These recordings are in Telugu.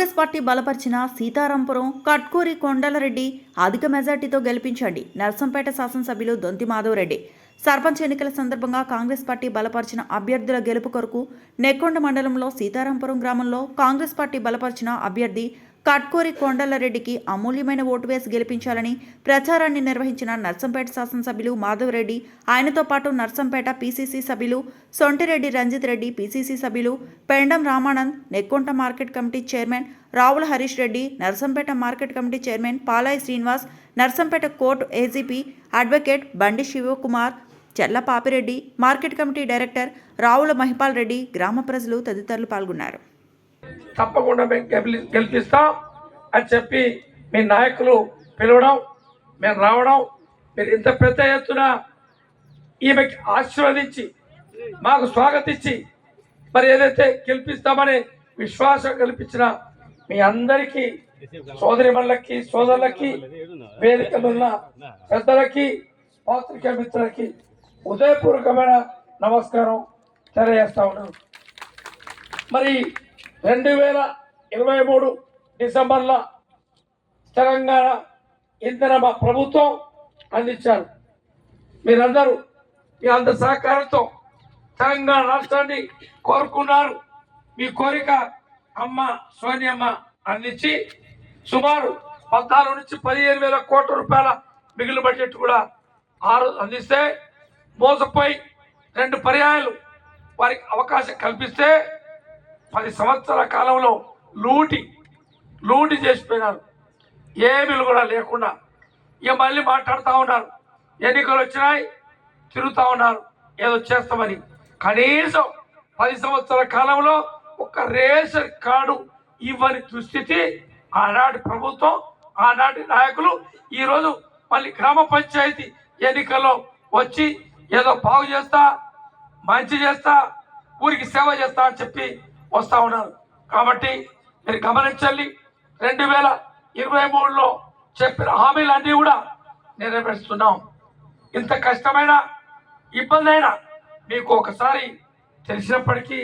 కాంగ్రెస్ పార్టీ బలపరిచిన సీతారాంపురం కట్కూరి కొండలరెడ్డి అధిక మెజార్టీతో గెలిపించండి. నర్సంపేట శాసనసభ్యులు దొంతి మాధవరెడ్డి. సర్పంచ్ ఎన్నికల సందర్భంగా కాంగ్రెస్ పార్టీ బలపరిచిన అభ్యర్థుల గెలుపు కొరకు నెక్కొండ మండలంలో సీతారాంపురం గ్రామంలో కాంగ్రెస్ పార్టీ బలపరిచిన అభ్యర్థి కట్కూరి కొండలరెడ్డికి అమూల్యమైన ఓటు వేసి గెలిపించాలని ప్రచారాన్ని నిర్వహించిన నర్సంపేట శాసనసభ్యులు మాధవరెడ్డి, ఆయనతో పాటు నర్సంపేట పీసీసీ సభ్యులు సొంటిరెడ్డి రంజిత్ రెడ్డి, పీసీసీ సభ్యులు Pendam Ramanand, Nekkonda market committee chairman Ravula Harish Reddy, Narsampet market committee chairman Palai Srinivas, Narsampet court AGP advocate Bandi Shivakumar, Chella Papireddy, market committee director Ravula Mahipal Reddy, గ్రామ ప్రజలు తదితరులు పాల్గొన్నారు. తప్పకుండా గెలిపిస్తాం అని చెప్పి మీ నాయకులు పిలవడం, మేము రావడం, మీరు ఇంత పెద్ద ఎత్తున ఈమెకి ఆశీర్వదించి మాకు స్వాగతించి మరి ఏదైతే గెలిపిస్తామని విశ్వాసం కల్పించిన మీ అందరికీ సోదరిమణులకి, సోదరులకి, వేదిక ఉన్న పెద్దలకి, పాత్రికేయ మిత్రులకి హృదయపూర్వకమైన నమస్కారం తెలియజేస్తా ఉన్నాను. మరి 2023 డిసెంబర్లో తెలంగాణ ఇంధన ప్రభుత్వం అందించారు. మీరందరూ మీ అందరి సహకారంతో తెలంగాణ రాష్ట్రాన్ని కోరుకున్నారు. మీ కోరిక అమ్మ సోనియమ్మ అందించి సుమారు 14 నుంచి 15,000 కోట్ల రూపాయల మిగిలిన బడ్జెట్ కూడా అందిస్తే, మోసపోయి 2 పర్యాయాలు వారికి అవకాశం కల్పిస్తే 10 సంవత్సరాల కాలంలో లూటి చేసిపోయినారు. ఏమీలు కూడా లేకుండా ఇక మళ్ళీ మాట్లాడుతూ ఉన్నారు. ఎన్నికలు వచ్చినాయి, తిరుగుతూ ఉన్నారు ఏదో చేస్తామని. కనీసం 10 సంవత్సరాల కాలంలో ఒక రేషన్ కార్డు ఇవ్వని దుస్థితి ఆనాటి ప్రభుత్వం, ఆనాటి నాయకులు ఈరోజు మళ్ళీ గ్రామ పంచాయతీ ఎన్నికల్లో వచ్చి ఏదో బాగు చేస్తా, మంచి చేస్తా, ఊరికి సేవ చేస్తా అని చెప్పి వస్తూ ఉన్నారు. కాబట్టి మీరు గమనించాలి, 2023లో చెప్పిన హామీలన్నీ కూడా నెరవేరుస్తున్నాం. ఇంత కష్టమైన ఇబ్బంది అయినా మీకు ఒకసారి తెలిసినప్పటికీ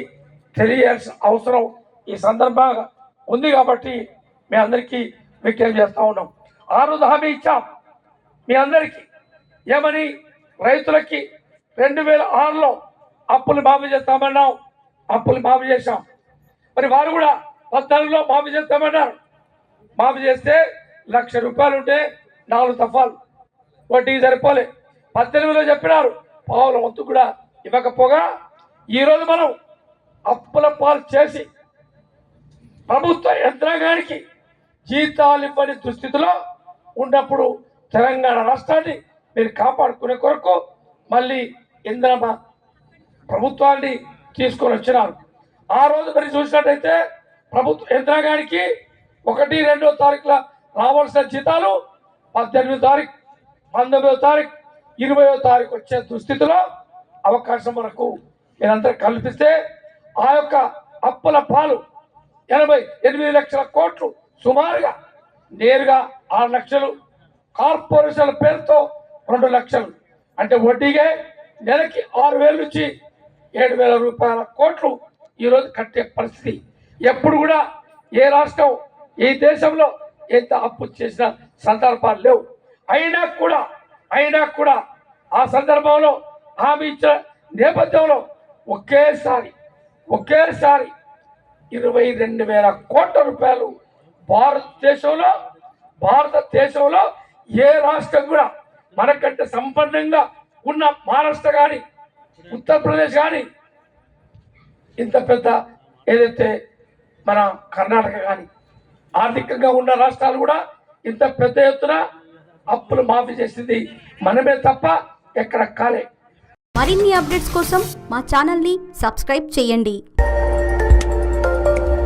తెలియాల్సిన అవసరం ఈ సందర్భంగా ఉంది. కాబట్టి మీ అందరికీ విజ్ఞప్తి చేస్తూ ఉన్నాం. ఆ రోజు హామీ ఇచ్చాం మీ అందరికీ. ఏమని? రైతులకి 2006లో అప్పులు మాఫీ చేస్తామన్నాం, అప్పులు మాఫీ చేశాం. మరి వారు కూడా 14లో మాఫీ చేస్తామన్నారు. మాఫీ చేస్తే ₹1,00,000 ఉంటే 4 దఫాలు వడ్డీ సరిపోలే. 18లో చెప్పినారు, పావుల వంతు కూడా ఇవ్వకపోగా ఈరోజు మనం అప్పుల పాలు చేసి ప్రభుత్వ యంత్రాంగానికి జీతాలు ఇవ్వని దుస్థితిలో ఉన్నప్పుడు తెలంగాణ రాష్ట్రాన్ని మీరు కాపాడుకునే కొరకు మళ్ళీ ఇందిరమ్మ ప్రభుత్వాన్ని తీసుకొని వచ్చినారు. ఆ రోజు మరి చూసినట్టయితే ప్రభుత్వ యంత్రాంగానికి 1, 2 తారీఖుల రావాల్సిన జీతాలు 18వ తారీఖు, 19వ తారీఖు, 20వ తారీఖు వచ్చే దుస్థితిలో అవకాశం మనకు మీరందరూ కల్పిస్తే ఆ యొక్క అప్పుల పాలు 88 లక్షల కోట్లు సుమారుగా నేరుగా 6 లక్షలు, కార్పొరేషన్ల పేరుతో 2 లక్షలు, అంటే వడ్డీగా నెలకి 6,000 నుంచి 7,000 రూపాయల కోట్లు ఈరోజు కట్టే పరిస్థితి. ఎప్పుడు కూడా ఏ రాష్ట్రం ఈ దేశంలో ఎంత అప్పు చేసిన సందర్భాలు లేవు. అయినా కూడా ఆ సందర్భంలో హామీ ఇచ్చిన నేపథ్యంలో ఒకేసారి 22,000 కోట్ల రూపాయలు భారతదేశంలో ఏ రాష్ట్రం కూడా మనకంటే సంపన్నంగా ఉన్న మహారాష్ట్ర కానీ, ఉత్తరప్రదేశ్ కానీ, ఇంత పెద్ద ఏదైతే మన కర్ణాటక కానీ ఆర్థికంగా ఉన్న రాష్ట్రాలు కూడా ఇంత పెద్ద ఎత్తున అప్పులు మాఫీ చేసింది మనమే తప్ప ఎక్కడ కాలే. మరిన్ని అప్డేట్స్ కోసం మా ఛానల్ని సబ్స్క్రైబ్ చేయండి.